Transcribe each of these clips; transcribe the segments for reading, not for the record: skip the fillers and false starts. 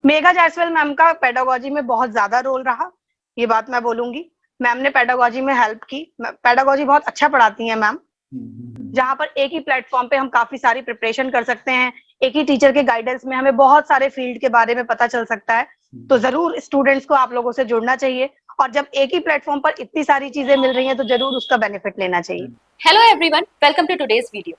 Megha Jaiswal ma'am का pedagogy में बहुत ज्यादा रोल रहा, ये बात मैं बोलूंगी। मैम ने पेडागोजी में हेल्प की, पेडागोजी बहुत अच्छा पढ़ाती हैं मैम। जहाँ पर एक ही प्लेटफॉर्म पे हम काफी सारी प्रिपरेशन कर सकते हैं, एक ही टीचर के गाइडेंस में हमें बहुत सारे फील्ड के बारे में पता चल सकता है। तो जरूर स्टूडेंट्स को आप लोगों से जुड़ना चाहिए, और जब एक ही प्लेटफॉर्म पर इतनी सारी चीजें मिल रही हैं तो जरूर उसका बेनिफिट लेना चाहिए। Hello everyone, welcome to today's video.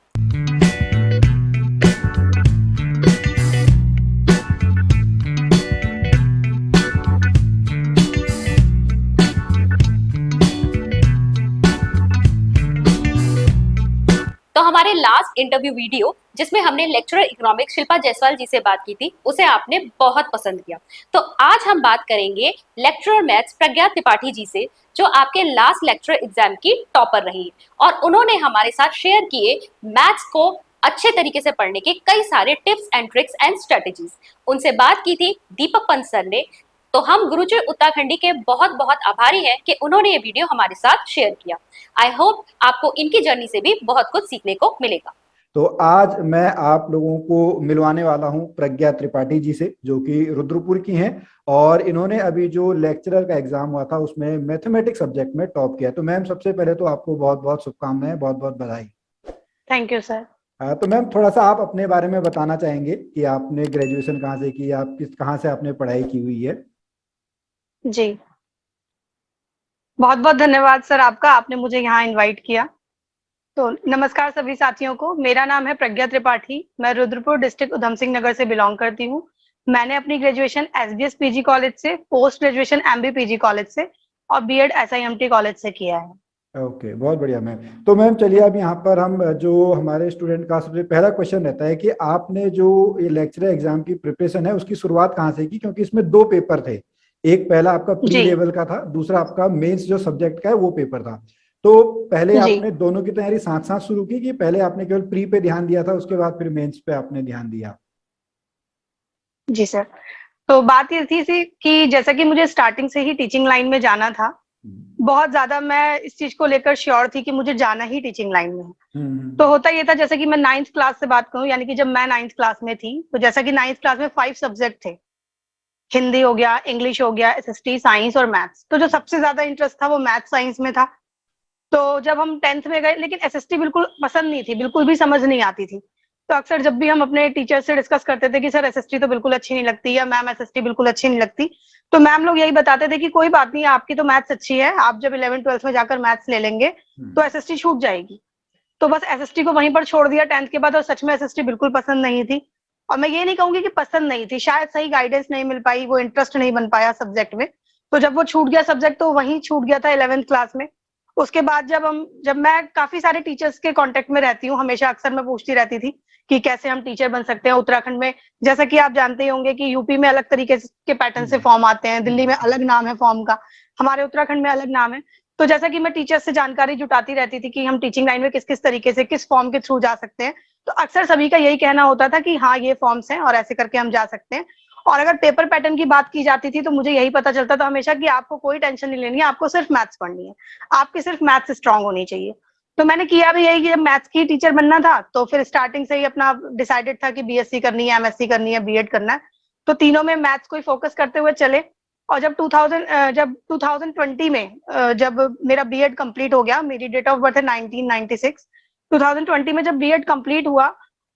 तो हमारे लास्ट इंटरव्यू वीडियो जिसमें हमने लेक्चरर इकोनॉमिक्स शिल्पा जायसवाल जी से बात की थी, उसे आपने बहुत पसंद किया। तो आज हम बात करेंगे लेक्चरर मैथ्स प्रज्ञा त्रिपाठी जी से, जो आपके लास्ट लेक्चरर एग्जाम की टॉपर रही और उन्होंने हमारे साथ शेयर किए मैथ्स को अच्छे तरीके से पढ़ने के कई सारे tips and tricks and strategies. उनसे बात की थी दीपक पंत सर ने। तो हम गुरुजी उत्तराखंडी के बहुत बहुत आभारी हैं कि उन्होंने ये वीडियो हमारे साथ शेयर किया। आई होप आपको इनकी जर्नी से भी बहुत कुछ सीखने को मिलेगा। तो आज मैं आप लोगों को मिलवाने वाला हूं प्रज्ञा त्रिपाठी जी से, जो कि रुद्रपुर की हैं, और इन्होंने अभी जो लेक्चरर का एग्जाम हुआ था उसमें मैथमेटिक्स सब्जेक्ट में टॉप किया। तो मैम, सबसे पहले तो आपको बहुत बहुत शुभकामनाएं, बहुत बहुत बधाई। Thank you sir. तो मैम, थोड़ा सा आप अपने बारे में बताना चाहेंगे कि आपने ग्रेजुएशन कहाँ से की, आप कहाँ से आपने पढ़ाई की हुई है? जी, बहुत बहुत धन्यवाद सर आपका, आपने मुझे यहाँ इनवाइट किया। तो नमस्कार सभी साथियों को, मेरा नाम है प्रज्ञा त्रिपाठी। मैं रुद्रपुर डिस्ट्रिक्ट उधम सिंह नगर से बिलोंग करती हूँ। मैंने अपनी ग्रेजुएशन एसबीएस पीजी कॉलेज से, post graduation MB PG college से और बीएड एसआईएमटी कॉलेज से किया है। ओके, बहुत बढ़िया मैम। तो मैम चलिए, अब यहाँ पर हम जो हमारे स्टूडेंट का सबसे पहला क्वेश्चन रहता है कि आपने जो ये लेक्चरर एग्जाम की प्रिपरेशन है उसकी शुरुआत कहाँ से की, क्योंकि इसमें दो पेपर थे। एक पहला आपका प्री लेवल का था, दूसरा आपका मेंस जो सब्जेक्ट का है वो पेपर था। तो पहले आपने दोनों की तैयारी साथ साथ शुरू की कि पहले आपने केवल प्री पे ध्यान दिया था, उसके बाद फिर मेंस पे आपने ध्यान दिया? जी सर, तो बात ये थी कि जैसा कि मुझे स्टार्टिंग से ही टीचिंग लाइन में जाना था, बहुत ज्यादा मैं इस चीज को लेकर श्योर थी कि मुझे जाना ही टीचिंग लाइन में है। तो होता ये था, जैसे कि मैं 9th क्लास से बात करूं, यानी कि जब मैं 9th क्लास में थी, तो जैसा कि 9th क्लास में 5 सब्जेक्ट थे, हिंदी हो गया, इंग्लिश हो गया, एसएसटी, साइंस और मैथ्स। तो जो सबसे ज्यादा इंटरेस्ट था वो मैथ्स साइंस में था। तो जब हम 10th में गए, लेकिन एसएसटी बिल्कुल पसंद नहीं थी, बिल्कुल भी समझ नहीं आती थी। तो अक्सर जब भी हम अपने टीचर से डिस्कस करते थे कि सर एसएसटी तो बिल्कुल अच्छी नहीं लगती, या मैम एसएसटी बिल्कुल अच्छी नहीं लगती, तो मैम लोग यही बताते थे कि कोई बात नहीं, आपकी तो मैथ्स अच्छी है, आप जब 11th-12th में जाकर मैथ्स ले लेंगे तो एसएसटी छूट जाएगी। तो बस एसएसटी को वहीं पर छोड़ दिया 10th के बाद, और सच में एसएसटी बिल्कुल पसंद नहीं थी। और मैं ये नहीं कहूंगी कि पसंद नहीं थी, शायद सही गाइडेंस नहीं मिल पाई, वो इंटरेस्ट नहीं बन पाया सब्जेक्ट में। तो जब वो छूट गया सब्जेक्ट, तो वहीं छूट गया था 11th क्लास में। उसके बाद जब मैं काफी सारे टीचर्स के कांटेक्ट में रहती हूँ, हमेशा अक्सर मैं पूछती रहती थी कि कैसे हम टीचर बन सकते हैं उत्तराखंड में। जैसा कि आप जानते ही होंगे कि यूपी में अलग तरीके के पैटर्न से फॉर्म आते हैं, दिल्ली में अलग नाम है फॉर्म का, हमारे उत्तराखंड में अलग नाम है। तो जैसा कि मैं टीचर्स से जानकारी जुटाती रहती थी कि हम टीचिंग लाइन में किस किस तरीके से, किस फॉर्म के थ्रू जा सकते हैं, तो अक्सर सभी का यही कहना होता था कि हाँ ये फॉर्म्स हैं और ऐसे करके हम जा सकते हैं। और अगर पेपर पैटर्न की बात की जाती थी तो मुझे यही पता चलता था हमेशा कि आपको कोई टेंशन नहीं लेनी है, आपको सिर्फ मैथ्स पढ़नी है, आपकी सिर्फ मैथ्स स्ट्रांग होनी चाहिए। तो मैंने किया भी यही कि जब मैथ्स की टीचर बनना था तो फिर स्टार्टिंग से ही अपना डिसाइडेड था कि बीएससी करनी है, एमएससी करनी है, बीएड करना है। तो तीनों में मैथ्स को ही फोकस करते हुए चले। और जब 2020 में जब मेरा बीएड कंप्लीट हो गया, मेरी डेट ऑफ बर्थ है 1996, 2020 में जब बीएड कंप्लीट हुआ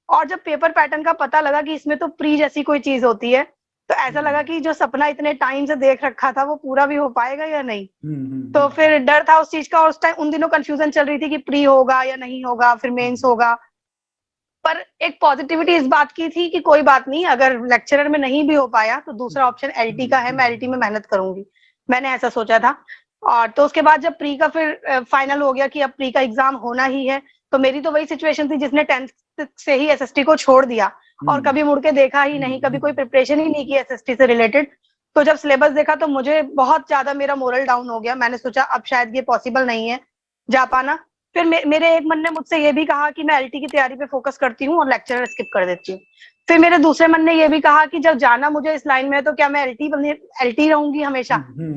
और जब पेपर पैटर्न का पता लगा कि इसमें तो प्री जैसी कोई चीज होती है, तो ऐसा लगा कि जो सपना इतने टाइम से देख रखा था वो पूरा भी हो पाएगा या नहीं। तो फिर डर था उस चीज का, और उस टाइम उन दिनों कंफ्यूजन चल रही थी कि प्री होगा या नहीं होगा, फिर मेंस होगा। पर एक पॉजिटिविटी इस बात की थी कि कोई बात नहीं, अगर लेक्चरर में नहीं भी हो पाया तो दूसरा ऑप्शन एलटी का है, मैं एलटी में मेहनत करूंगी, मैंने ऐसा सोचा था। और तो उसके बाद जब प्री का फिर फाइनल हो गया कि अब प्री का एग्जाम होना ही है, तो मेरी तो वही सिचुएशन थी जिसने 10th से ही एसएसटी को छोड़ दिया और कभी मुड़ के देखा ही नहीं, कभी कोई प्रिपरेशन ही नहीं की एसएसटी से रिलेटेड। तो जब सिलेबस देखा तो मुझे बहुत ज्यादा मेरा मोरल डाउन हो गया, मैंने सोचा अब शायद ये पॉसिबल नहीं है जा पाना। फिर मेरे एक मन ने मुझसे ये भी कहा कि मैं एलटी की तैयारी पे फोकस करती हूँ और लेक्चरर स्किप कर देती हूँ। फिर मेरे दूसरे मन ने ये भी कहा कि जब जाना मुझे इस लाइन में है तो क्या मैं एलटी रहूंगी हमेशा,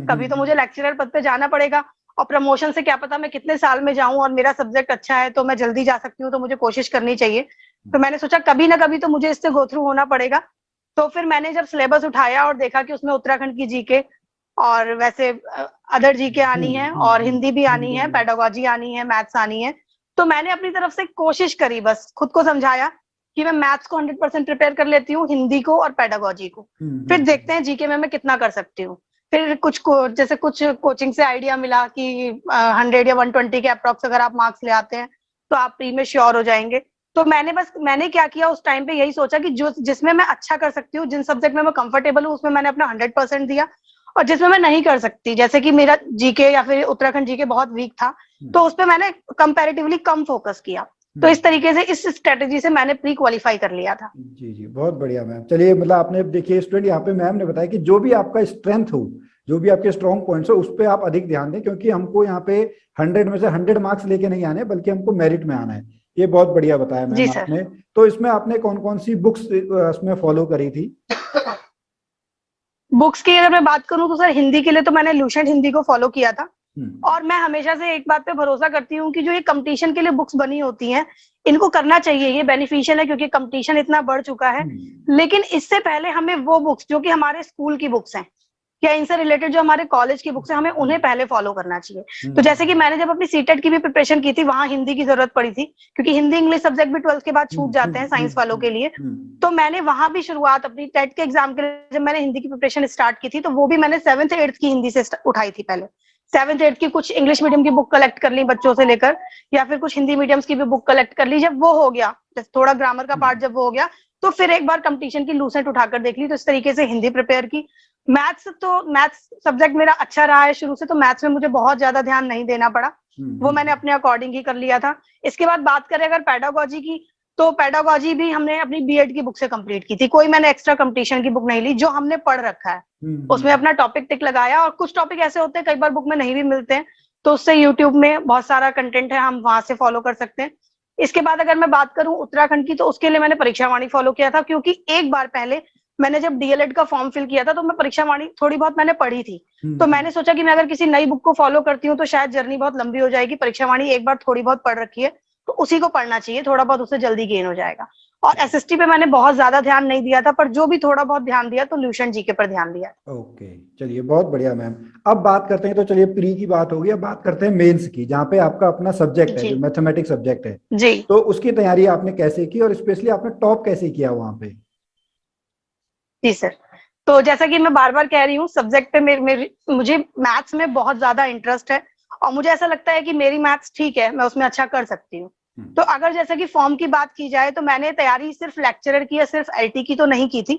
कभी तो मुझे लेक्चरर पद पे जाना पड़ेगा। और प्रमोशन से क्या पता मैं कितने साल में जाऊं, और मेरा सब्जेक्ट अच्छा है तो मैं जल्दी जा सकती हूँ, तो मुझे कोशिश करनी चाहिए। तो मैंने सोचा कभी ना कभी तो मुझे इससे गो थ्रू होना पड़ेगा। तो फिर मैंने जब सिलेबस उठाया और देखा कि उसमें उत्तराखंड की जीके और वैसे अदर जीके आनी है और हिंदी भी आनी है, पेडागोजी आनी है, मैथ्स आनी है, तो मैंने अपनी तरफ से कोशिश करी, बस खुद को समझाया कि मैं मैथ्स को 100% प्रिपेयर कर लेती हूँ, हिंदी को और पेडागोजी को, फिर देखते हैं जीके में मैं कितना कर सकती हूँ। फिर जैसे कुछ कोचिंग से आइडिया मिला कि 100 या 120 के अप्रॉक्स अगर आप मार्क्स ले आते हैं तो आप प्री में श्योर हो जाएंगे। तो मैंने क्या किया उस टाइम पे, यही सोचा कि जो जिसमें मैं अच्छा कर सकती हूँ, जिन सब्जेक्ट में मैं कंफर्टेबल हूँ, उसमें मैंने अपना 100% दिया, और जिसमें मैं नहीं कर सकती, जैसे कि मेरा जीके या फिर उत्तराखंड जीके बहुत वीक था, तो उस पर मैंने कंपैरेटिवली कम फोकस किया। तो इस तरीके से, इस स्ट्रेटेजी से मैंने प्री क्वालिफाई कर लिया था। जी जी, बहुत बढ़िया मैम। चलिए, मतलब आपने देखिए स्टूडेंट, यहाँ पे मैम ने बताया कि जो भी आपका स्ट्रेंथ हो, जो भी आपके स्ट्रॉन्ग पॉइंट्स हो, उस पर आप अधिक ध्यान दें, क्योंकि हमको यहाँ पे 100 में से 100 मार्क्स लेके नहीं आने, बल्कि हमको मेरिट में आना है। ये बहुत बढ़िया बताया मैम आपने। तो इसमें आपने कौन कौन सी बुक्स इसमें फॉलो करी थी? बुक्स की अगर मैं बात करूं तो सर, हिंदी के लिए तो मैंने लुसेंट हिंदी को फॉलो किया था। और मैं हमेशा से एक बात पे भरोसा करती हूँ कि जो ये कंपटीशन के लिए बुक्स बनी होती हैं, इनको करना चाहिए, ये बेनिफिशियल है, क्योंकि कंपटीशन इतना बढ़ चुका है। लेकिन इससे पहले हमें वो बुक्स जो कि हमारे स्कूल की बुक्स हैं या इनसे रिलेटेड जो हमारे कॉलेज की बुक्स हैं, हमें उन्हें पहले फॉलो करना चाहिए। तो जैसे कि मैंने जब अपनी सीटेट की भी प्रिपरेशन की थी, वहां हिंदी की जरूरत पड़ी थी, क्योंकि हिंदी इंग्लिश सब्जेक्ट भी 12th के बाद छूट जाते हैं साइंस वालों के लिए। तो मैंने वहां भी शुरुआत अपनी टेट के एग्जाम के लिए, जब मैंने हिंदी की प्रिपरेशन स्टार्ट की थी, तो वो भी मैंने 7th 8th की हिंदी से उठाई थी। पहले 7th 8th की कुछ इंग्लिश मीडियम की बुक कलेक्ट कर ली बच्चों से लेकर, या फिर कुछ हिंदी मीडियम्स की भी बुक कलेक्ट कर ली। जब वो हो गया, थोड़ा ग्रामर का पार्ट जब वो हो गया, तो फिर एक बार कंपटीशन की लूसेंट उठाकर देख ली। तो इस तरीके से हिंदी प्रिपेयर की। मैथ्स सब्जेक्ट मेरा अच्छा रहा है शुरू से, तो मैथ्स में मुझे बहुत ज्यादा ध्यान नहीं देना पड़ा, वो मैंने अपने अकॉर्डिंग ही कर लिया था। इसके बाद बात करें अगर पेडागोजी की, तो पेडागोजी भी हमने अपनी बीएड की बुक से कंप्लीट की थी। कोई मैंने एक्स्ट्रा कंपटीशन की बुक नहीं ली, जो हमने पढ़ रखा है उसमें अपना टॉपिक टिक लगाया। और कुछ टॉपिक ऐसे होते हैं कई बार बुक में नहीं भी मिलते हैं, तो उससे यूट्यूब में बहुत सारा कंटेंट है, हम वहां से फॉलो कर सकते हैं। इसके बाद अगर मैं बात करूं उत्तराखंड की, तो उसके लिए मैंने परीक्षा वाणी फॉलो किया था, क्योंकि एक बार पहले मैंने जब डीएलएड का फॉर्म फिल किया था, तो मैं परीक्षा वाणी थोड़ी बहुत मैंने पढ़ी थी। तो मैंने सोचा कि मैं अगर किसी नई बुक को फॉलो करती हूँ तो शायद जर्नी बहुत लंबी हो जाएगी। परीक्षा वाणी एक बार थोड़ी बहुत पढ़ रखी है, तो उसी को पढ़ना चाहिए, थोड़ा बहुत उससे जल्दी गेन हो जाएगा। और एसएसटी पे मैंने बहुत ज्यादा ध्यान नहीं दिया था, पर जो भी थोड़ा बहुत ध्यान दिया तो लुसेंट जीके पर ध्यान दिया। ओके, चलिए बहुत बढ़िया मैम। अब बात करते हैं, तो चलिए प्री की बात होगी, अब बात करते हैं मेंस की, जहाँ पे आपका अपना सब्जेक्ट है, जो मैथमेटिक्स सब्जेक्ट है जी। तो उसकी तैयारी आपने कैसे की, और स्पेशली आपने टॉप कैसे किया वहां पे? जी सर, तो जैसा कि मैं बार बार कह रही हूँ, सब्जेक्ट पे मुझे मैथ्स में बहुत ज्यादा इंटरेस्ट है, और मुझे ऐसा लगता है कि मेरी मैथ्स ठीक है, मैं उसमें अच्छा कर सकती हूँ। तो अगर जैसे कि फॉर्म की बात की जाए, तो मैंने तैयारी सिर्फ लेक्चरर की या सिर्फ एलटी की तो नहीं की थी।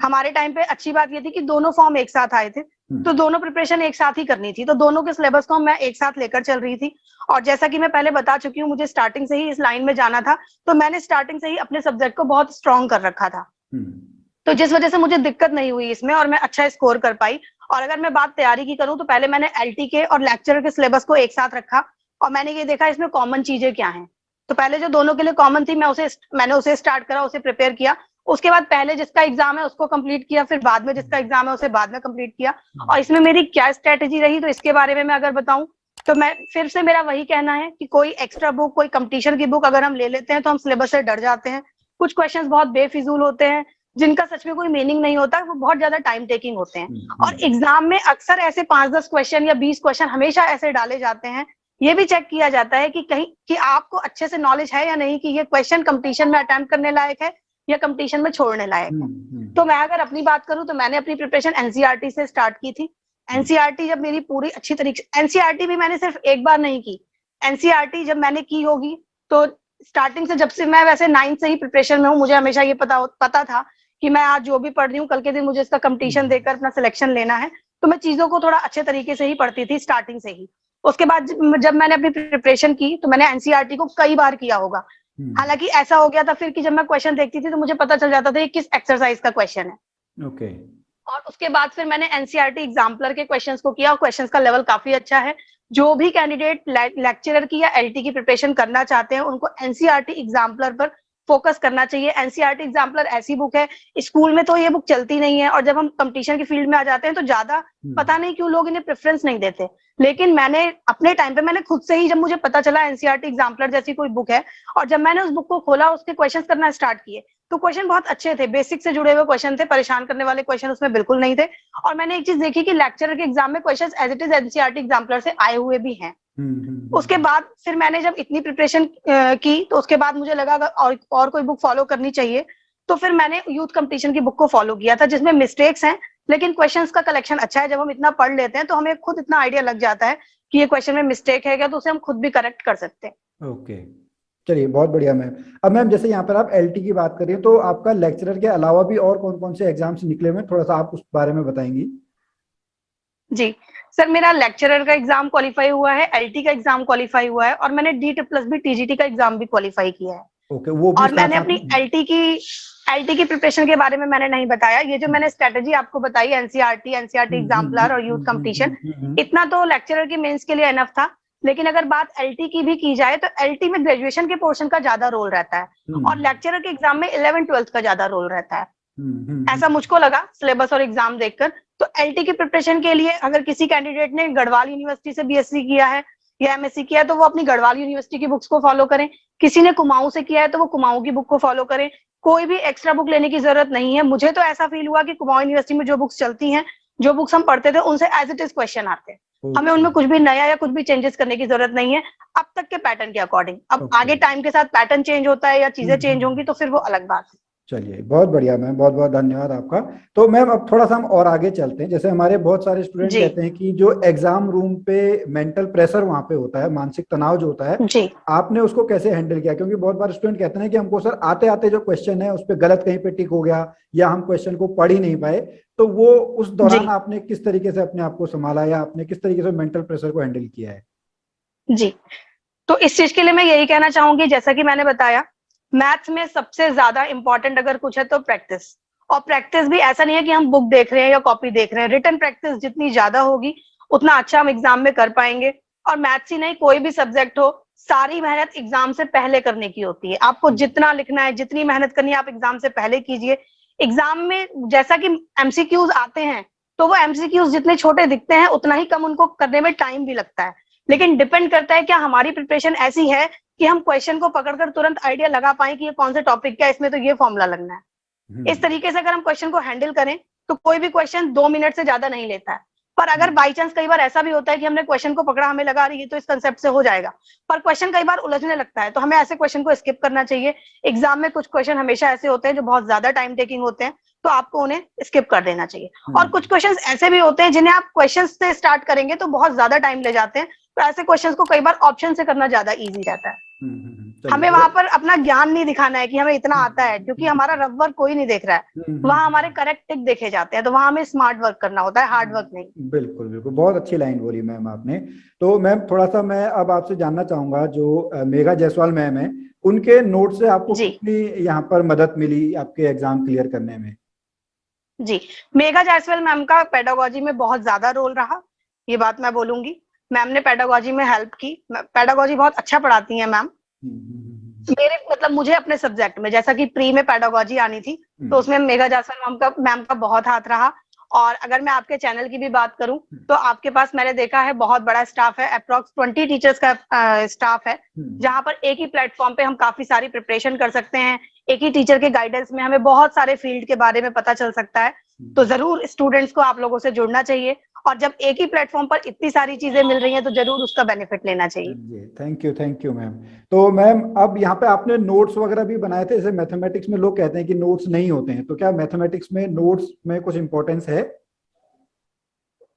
हमारे टाइम पे अच्छी बात ये थी कि दोनों फॉर्म एक साथ आए थे, तो दोनों प्रिपरेशन एक साथ ही करनी थी, तो दोनों के सिलेबस को मैं एक साथ लेकर चल रही थी। और जैसा कि मैं पहले बता चुकी हूँ, मुझे स्टार्टिंग से ही इस लाइन में जाना था, तो मैंने स्टार्टिंग से ही अपने सब्जेक्ट को बहुत स्ट्रॉन्ग कर रखा था, तो जिस वजह से मुझे दिक्कत नहीं हुई इसमें, और मैं अच्छा स्कोर कर पाई। और अगर मैं बात तैयारी की करूं, तो पहले मैंने एलटी के और लेक्चरर के सिलेबस को एक साथ रखा, और मैंने ये देखा इसमें कॉमन चीजें क्या हैं। तो पहले जो दोनों के लिए कॉमन थी, मैंने उसे स्टार्ट करा, उसे प्रिपेयर किया। उसके बाद पहले जिसका एग्जाम है उसको कंप्लीट किया, फिर बाद में जिसका एग्जाम है उसे बाद में कंप्लीट किया। और इसमें मेरी क्या स्ट्रेटेजी रही, तो इसके बारे में मैं अगर बताऊं, तो मैं फिर से मेरा वही कहना है कि कोई एक्स्ट्रा बुक, कोई कंपटीशन की बुक अगर हम ले लेते हैं, तो हम सिलेबस से डर जाते हैं। कुछ क्वेश्चंस बहुत बेफिजूल होते हैं, जिनका सच में कोई मीनिंग नहीं होता, वो बहुत ज्यादा टाइम टेकिंग होते हैं। और एग्जाम में अक्सर ऐसे 5-10 क्वेश्चन या 20 क्वेश्चन हमेशा ऐसे डाले जाते हैं, ये भी चेक किया जाता है कि कहीं कि आपको अच्छे से नॉलेज है या नहीं, कि ये क्वेश्चन कंपटीशन में अटेम्प्ट करने लायक है या कंपटीशन में छोड़ने लायक है। तो मैं अगर अपनी बात करूं, तो मैंने अपनी प्रिपरेशन एनसीईआरटी से स्टार्ट की थी। एनसीईआरटी जब मेरी पूरी अच्छी तरीके से, एनसीईआरटी भी मैंने सिर्फ एक बार नहीं की, एनसीईआरटी जब मैंने की होगी, तो स्टार्टिंग से, जब से मैं वैसे 9th से ही प्रिपरेशन में हूँ, मुझे हमेशा ये पता था कि मैं आज जो भी पढ़ रही हूँ, कल के दिन मुझे इसका कंपटीशन देकर अपना सिलेक्शन लेना है। तो मैं चीजों को थोड़ा अच्छे तरीके से ही पढ़ती थी स्टार्टिंग से ही। उसके बाद जब मैंने अपनी प्रिपरेशन की, तो मैंने एनसीईआरटी को कई बार किया होगा। हालांकि ऐसा हो गया था फिर कि जब मैं क्वेश्चन देखती थी, तो मुझे पता चल जाता था कि किस एक्सरसाइज का क्वेश्चन है। ओके। और उसके बाद फिर मैंने एनसीईआरटी एग्जाम्पलर के क्वेश्चंस को किया, और क्वेश्चंस का लेवल काफी अच्छा है। जो भी कैंडिडेट लेक्चरर की या एलटी की प्रिपरेशन करना चाहते हैं, उनको एनसीईआरटी एग्जाम्पलर पर फोकस करना चाहिए। एनसीईआरटी एग्जाम्पलर ऐसी बुक है, स्कूल में तो ये बुक चलती नहीं है, और जब हम कंपटीशन की फील्ड में आ जाते हैं, तो ज्यादा पता नहीं क्यों लोग इन्हें प्रेफरेंस नहीं देते। लेकिन मैंने अपने टाइम पे, मैंने खुद से ही, जब मुझे पता चला एनसीईआरटी एग्जाम्पलर जैसी कोई बुक है, और जब मैंने उस बुक को खोला, उसके क्वेश्चंस करना स्टार्ट किए, तो क्वेश्चन बहुत अच्छे थे, बेसिक से जुड़े हुए क्वेश्चन थे, परेशान करने वाले क्वेश्चन उसमें बिल्कुल नहीं थे। और मैंने एक चीज देखी कि लेक्चरर के एग्जाम में question as it is NCERT exemplar से आए हुए भी हैं। उसके बाद फिर मैंने जब इतनी प्रिपरेशन की तो उसके बाद मुझे लगा अगर और कोई बुक फॉलो करनी चाहिए, तो फिर मैंने यूथ कंपटीशन की बुक को फॉलो किया था, जिसमें मिस्टेक्स हैं लेकिन क्वेश्चंस का कलेक्शन अच्छा है। जब हम इतना पढ़ लेते हैं तो हमें खुद इतना आइडिया लग जाता है कि ये क्वेश्चन में मिस्टेक है क्या, तो उसे हम खुद भी करेक्ट कर सकते हैं। ओके, चलिए बहुत बढ़िया मैम। अब मैम जैसे यहाँ पर आप एलटी की बात करिए, तो आपका लेक्चरर के अलावा भी और कौन कौन से एग्जाम्स निकले हुए हैं, थोड़ा सा आप उस बारे में बताएंगी। जी सर, मेरा लेक्चरर का एग्जाम क्वालिफाई हुआ है, एलटी का एग्जाम क्वालिफाई हुआ है, और मैंने D++ टीजीटी का एग्जाम भी क्वालिफाई किया है। ओके, वो भी और मैंने साथ अपनी में? एलटी की प्रिपरेशन के बारे में मैंने नहीं बताया। ये जो मैंने स्ट्रेटेजी आपको बताई, एनसीईआरटी एग्जाम्पलर और यूथ कंपटीशन, इतना तो लेक्चरर की मेंस के लिए एनफ था। लेकिन अगर बात एलटी की भी की जाए तो एलटी में ग्रेजुएशन के पोर्शन का ज्यादा रोल रहता है और लेक्चरर के एग्जाम में 11th-12th का ज्यादा रोल रहता है। ऐसा मुझको लगा सिलेबस और एग्जाम देखकर। तो एलटी की प्रिपरेशन के लिए अगर किसी कैंडिडेट ने गढ़वाल यूनिवर्सिटी से बीएससी किया है या एमएससी किया है तो वो अपनी गढ़वाल यूनिवर्सिटी की बुक्स को फॉलो करें। किसी ने कुमाऊं से किया है तो वो कुमाऊं की बुक को फॉलो करें। कोई भी एक्स्ट्रा बुक लेने की जरूरत नहीं है। मुझे तो ऐसा फील हुआ कि कुमाऊं यूनिवर्सिटी में जो बुक्स चलती हैं, जो बुक्स हम पढ़ते थे, उनसे एज इट इज क्वेश्चन आते हैं। हमें उनमें कुछ भी नया या कुछ भी चेंजेस करने की जरूरत नहीं है, अब तक के पैटर्न के अकॉर्डिंग। अब आगे टाइम के साथ पैटर्न चेंज होता है या चीजें चेंज होंगी तो फिर वो अलग बात है। चलिए बहुत बढ़िया मैम, बहुत बहुत धन्यवाद आपका। तो मैम अब थोड़ा सा हम और आगे चलते हैं। जैसे हमारे बहुत सारे स्टूडेंट कहते हैं कि जो एग्जाम रूम पे मेंटल प्रेशर वहां पे होता है, मानसिक तनाव जो होता है, जी आपने उसको कैसे हैंडल किया? क्योंकि बहुत बार स्टूडेंट कहते हैं कि हमको सर आते आते जो क्वेश्चन है उस पर गलत कहीं पे टिक हो गया या हम क्वेश्चन को पढ़ ही नहीं पाए, तो वो उस दौरान आपने किस तरीके से अपने आप को संभाला या आपने किस तरीके से मेंटल प्रेशर को हैंडल किया है? जी, तो इस चीज के लिए मैं यही कहना चाहूंगी, जैसा कि मैंने बताया, मैथ्स में सबसे ज्यादा इंपॉर्टेंट अगर कुछ है तो प्रैक्टिस। और प्रैक्टिस भी ऐसा नहीं है कि हम बुक देख रहे हैं या कॉपी देख रहे हैं। रिटन प्रैक्टिस जितनी ज्यादा होगी उतना अच्छा हम एग्जाम में कर पाएंगे। और मैथ्स ही नहीं, कोई भी सब्जेक्ट हो, सारी मेहनत एग्जाम से पहले करने की होती है। आपको जितना लिखना है, जितनी मेहनत करनी है, आप एग्जाम से पहले कीजिए। एग्जाम में जैसा कि एमसीक्यूज आते हैं तो वो एमसीक्यूज जितने छोटे दिखते हैं उतना ही कम उनको करने में टाइम भी लगता है। लेकिन डिपेंड करता है क्या हमारी प्रिपरेशन ऐसी है कि हम क्वेश्चन को पकड़कर तुरंत आइडिया लगा पाए कि ये कौन से टॉपिक का है, इसमें तो ये फॉर्मूला लगना है। इस तरीके से अगर हम क्वेश्चन को हैंडल करें तो कोई भी क्वेश्चन 2 मिनट से ज्यादा नहीं लेता है। पर अगर बाई चांस कई बार ऐसा भी होता है कि हमने क्वेश्चन को पकड़ा, हमें लगा रही है तो इस कंसेप्ट से हो जाएगा, पर क्वेश्चन कई बार उलझने लगता है, तो हमें ऐसे क्वेश्चन को स्किप करना चाहिए। एग्जाम में कुछ क्वेश्चन हमेशा ऐसे होते हैं जो बहुत ज्यादा टाइम टेकिंग होते हैं, तो आपको उन्हें स्किप कर देना चाहिए। और कुछ क्वेश्चंस ऐसे भी होते हैं जिन्हें आप क्वेश्चंस से स्टार्ट करेंगे तो बहुत ज्यादा टाइम ले जाते हैं, तो ऐसे क्वेश्चंस को कई बार ऑप्शन से करना ज्यादा इजी रहता है। हमें वहां पर अपना ज्ञान नहीं दिखाना है कि हमें इतना आता है, क्योंकि हमारा रफ वर्क कोई नहीं देख रहा है, वहां हमारे करेक्ट टिक देखे जाते हैं। तो वहां हमें स्मार्ट वर्क करना होता है, हार्ड वर्क नहीं। बिल्कुल बिल्कुल, बहुत अच्छी लाइन बोली मैम आपने। तो मैम थोड़ा सा मैं अब आपसे जानना चाहूंगा, जो मेघा जायसवाल मैम है, उनके नोट से आपको कितनी यहाँ पर मदद मिली आपके एग्जाम क्लियर करने में? जी, मेघा जायसवाल मैम का पेडागोजी में बहुत ज्यादा रोल रहा, ये बात मैं बोलूंगी। मैम ने पेडागोजी में हेल्प की। पेडागोजी बहुत अच्छा पढ़ाती हैं मैम। मेरे मतलब मुझे अपने सब्जेक्ट में, जैसा कि प्री में पेडागोजी आनी थी, तो उसमें मेघा जायसवाल मैम का बहुत हाथ रहा। और अगर मैं आपके चैनल की भी बात करूं तो आपके पास मैंने देखा है बहुत बड़ा स्टाफ है, अप्रोक्स 20 टीचर्स का स्टाफ है, जहां पर एक ही प्लेटफॉर्म पे हम काफी सारी प्रिपरेशन कर सकते हैं। एक ही टीचर के गाइडेंस में हमें बहुत सारे फील्ड के बारे में पता चल सकता है। तो जरूर स्टूडेंट्स को आप लोगों से जुड़ना चाहिए, और जब एक ही प्लेटफॉर्म पर इतनी सारी चीजें मिल रही हैं तो जरूर उसका बेनिफिट लेना चाहिए। Thank you ma'am. तो मैम अब यहाँ पे आपने नोट्स वगैरह भी बनाए थे, जैसे मैथमेटिक्स में लोग कहते हैं कि नोट्स नहीं होते हैं, तो क्या मैथमेटिक्स में नोट्स में कुछ इंपॉर्टेंस है?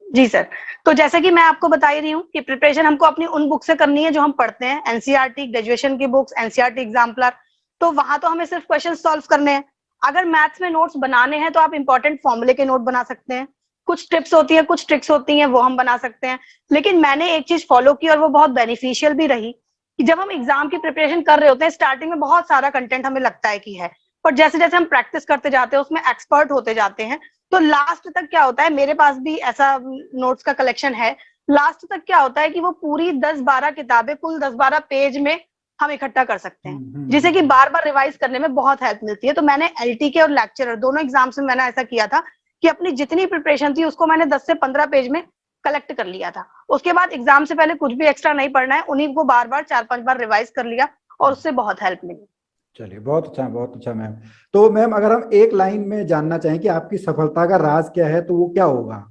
जी सर, तो जैसे कि मैं आपको बता ही रही हूँ कि प्रिपरेशन हमको अपनी उन बुक से करनी है जो हम पढ़ते हैं, एनसीईआरटी ग्रेजुएशन की बुक्स, एनसीईआरटी एग्जाम्पलर, तो वहां तो हमें सिर्फ क्वेश्चन सॉल्व करने हैं। अगर मैथ्स में नोट्स बनाने हैं तो आप इंपॉर्टेंट फॉर्मूले के नोट बना सकते हैं, कुछ टिप्स होती है, कुछ ट्रिक्स होती हैं, वो हम बना सकते हैं। लेकिन मैंने एक चीज फॉलो की और वो बहुत बेनिफिशियल भी रही, कि जब हम एग्जाम की प्रिपरेशन कर रहे होते हैं, स्टार्टिंग में बहुत सारा कंटेंट हमें लगता है कि है, पर जैसे जैसे हम प्रैक्टिस करते जाते हैं, उसमें एक्सपर्ट होते जाते हैं, तो लास्ट तक क्या होता है, मेरे पास भी ऐसा नोट्स का कलेक्शन है, लास्ट तक क्या होता है कि वो पूरी 10-12 किताबें, कुल 10-12 पेज में हम इकट्ठा कर सकते हैं, जिसे कि बार बार रिवाइज करने में बहुत हेल्प मिलती है। तो मैंने एलटी के और लेक्चरर दोनों एग्जाम्स में मैंने ऐसा किया था कि अपनी जितनी प्रिपरेशन थी उसको मैंने 10 से 15 पेज में कलेक्ट कर लिया था। उसके बाद एग्जाम से पहले कुछ भी एक्स्ट्रा नहीं पढ़ना है, उन्हीं को बार बार 4-5 बार रिवाइज कर लिया और उससे बहुत हेल्प मिली। चलिए, बहुत अच्छा मैम। तो मैम अगर हम एक लाइन में जानना चाहें कि आपकी सफलता का राज क्या है, तो वो क्या होगा?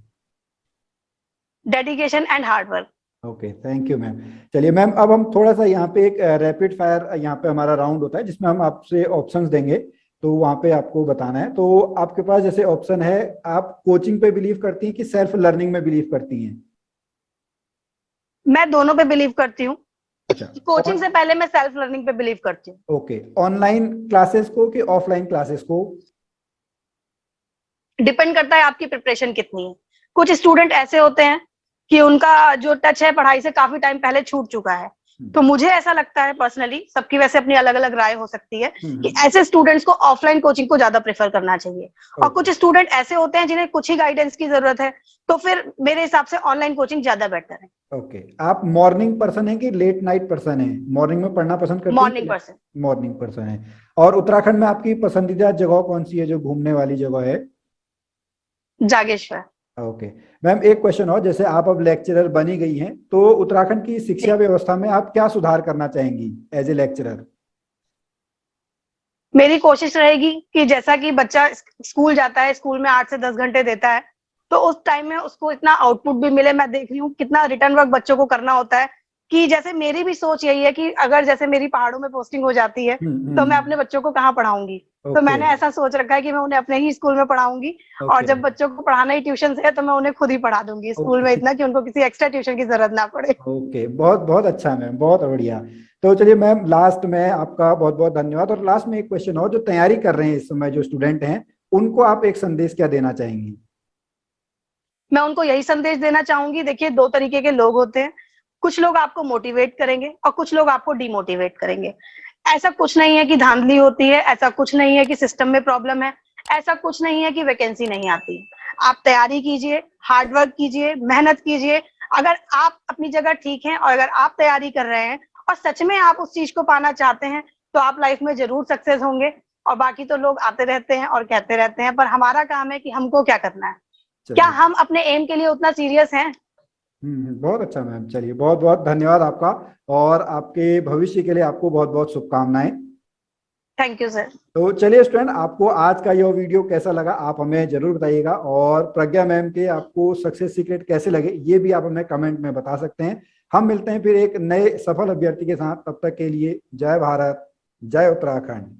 Dedication and hard work. Okay, thank you ma'am. चलिए मैम, अब हम थोड़ा सा यहाँ पे एक रैपिड फायर यहाँ पे हमारा राउंड होता है, जिसमें हम आपसे ऑप्शंस देंगे, तो वहाँ पे आपको बताना है। तो आपके पास जैसे ऑप्शन है, आप कोचिंग पे बिलीव करती हैं कि सेल्फ लर्निंग में बिलीव करती हैं? मैं दोनों पे बिलीव करती हूँ। अच्छा। कोचिंग से पहले मैं सेल्फ लर्निंग पे बिलीव करती हूँ। ओके, ऑनलाइन क्लासेस को कि ऑफलाइन क्लासेस को? डिपेंड करता है आपकी प्रिपरेशन कितनी है। कुछ स्टूडेंट ऐसे होते हैं कि उनका जो टच है पढ़ाई से काफी टाइम पहले छूट चुका है, तो मुझे ऐसा लगता है पर्सनली, सबकी वैसे अपनी अलग अलग राय हो सकती है, कि ऐसे स्टूडेंट्स को ऑफलाइन कोचिंग को ज्यादा प्रेफर करना चाहिए। और कुछ स्टूडेंट ऐसे होते हैं जिन्हें कुछ ही गाइडेंस की जरूरत है, तो फिर मेरे हिसाब से ऑनलाइन कोचिंग ज्यादा बेटर है। ओके, आप मॉर्निंग पर्सन है कि लेट नाइट पर्सन है? मॉर्निंग में पढ़ना पसंद करते हैं? Morning person. मॉर्निंग पर्सन है। और उत्तराखंड में आपकी पसंदीदा जगह कौन सी है, जो घूमने वाली जगह है? जागेश्वर। ओके मैम, एक क्वेश्चन और, जैसे आप अब लेक्चरर बनी गई हैं, तो उत्तराखंड की शिक्षा व्यवस्था में आप क्या सुधार करना चाहेंगी एज ए लेक्चरर? मेरी कोशिश रहेगी कि जैसा कि बच्चा स्कूल जाता है, स्कूल में 8 से 10 घंटे देता है, तो उस टाइम में उसको इतना आउटपुट भी मिले। मैं देख रही हूँ कितना रिटर्न वर्क बच्चों को करना होता है, कि जैसे मेरी भी सोच यही है कि अगर जैसे मेरी पहाड़ों में पोस्टिंग हो जाती है, तो मैं अपने बच्चों को कहाँ पढ़ाऊंगी। तो मैंने ऐसा सोच रखा है कि मैं उन्हें अपने ही स्कूल में पढ़ाऊंगी, और जब बच्चों को पढ़ाना ही ट्यूशन से है, तो मैं उन्हें खुद ही पढ़ा दूंगी स्कूल में, इतना कि उनको किसी एक्स्ट्रा ट्यूशन की जरूरत ना पड़े। ओके, बहुत बहुत अच्छा मैम, बहुत बढ़िया। तो चलिए मैम, लास्ट में आपका बहुत बहुत धन्यवाद। और लास्ट में एक क्वेश्चन और, जो तैयारी कर रहे हैं इस समय, जो स्टूडेंट हैं, उनको आप एक संदेश क्या देना चाहेंगी? मैं उनको यही संदेश देना चाहूंगी, देखिए 2 तरीके के लोग होते हैं, कुछ लोग आपको मोटिवेट करेंगे और कुछ लोग आपको डिमोटिवेट करेंगे। ऐसा कुछ नहीं है कि धांधली होती है, ऐसा कुछ नहीं है कि सिस्टम में प्रॉब्लम है, ऐसा कुछ नहीं है कि वैकेंसी नहीं आती। आप तैयारी कीजिए, हार्ड वर्क कीजिए, मेहनत कीजिए। अगर आप अपनी जगह ठीक हैं और अगर आप तैयारी कर रहे हैं और सच में आप उस चीज को पाना चाहते हैं, तो आप लाइफ में जरूर सक्सेस होंगे। और बाकी तो लोग आते रहते हैं और कहते रहते हैं, पर हमारा काम है कि हमको क्या करना है, क्या हम अपने एम के लिए उतना सीरियस हैं। बहुत अच्छा मैम। चलिए, बहुत बहुत धन्यवाद आपका, और आपके भविष्य के लिए आपको बहुत बहुत शुभकामनाएं। Thank you sir. तो चलिए स्टूडेंट, आपको आज का यह वीडियो कैसा लगा, आप हमें जरूर बताइएगा। और प्रज्ञा मैम के आपको सक्सेस सीक्रेट कैसे लगे, ये भी आप हमें कमेंट में बता सकते हैं। हम मिलते हैं फिर एक नए सफल अभ्यर्थी के साथ, तब तक के लिए जय भारत, जय उत्तराखंड।